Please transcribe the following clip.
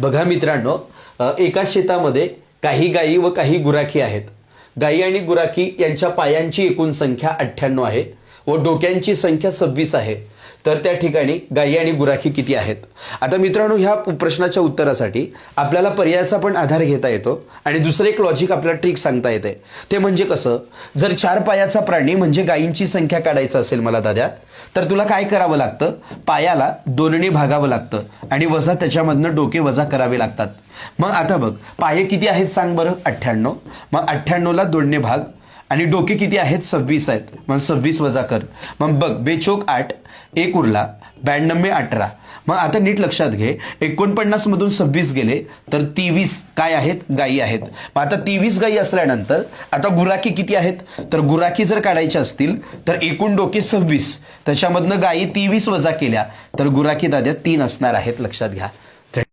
बघा मित्रांनो, एकाच शेतामध्ये काही गायी व काही गुराखी आहेत. गायी आणि गुराखी यांच्या पायांची एकूण संख्या 98 आहे व डोक्यांची संख्या 26 आहे. तर त्या ठिकाणी गायी आणि गुराखी किती आहेत? आता मित्रांनो, ह्या प्रश्नाच्या उत्तरासाठी आपल्याला पर्यायाचा पण आधार घेता येतो आणि दुसरं एक लॉजिक आपल्याला ट्रिक सांगता येते. ते म्हणजे कसं, जर 4 पायाचा प्राणी म्हणजे गायींची संख्या काढायचं असेल मला दादा, तर तुला काय करावं लागतं? पायाला 2ने भागावं लागतं आणि वजा त्याच्यामधनं डोके वजा करावे लागतात. मग आता बघ, पाये किती आहेत सांग बरं? 98. मग 98ला 2ने भाग आणि डोके किती आहेत? 26 आहेत. मग 26 वजा कर. मग बघ, बेचोक 8, एक उरला, 92 18. मग आता नीट लक्षात घे, 49 मधून 26 गेले तर 23 काय आहेत? गायी आहेत. मग आता 23 गायी असल्यानंतर आता गुराखी किती आहेत? तर गुराखी जर काढायच्या असतील तर एकूण डोके 26, त्याच्यामधनं गायी 23 वजा केल्या तर गुराखी दाद्या 3 असणार आहेत. लक्षात घ्या.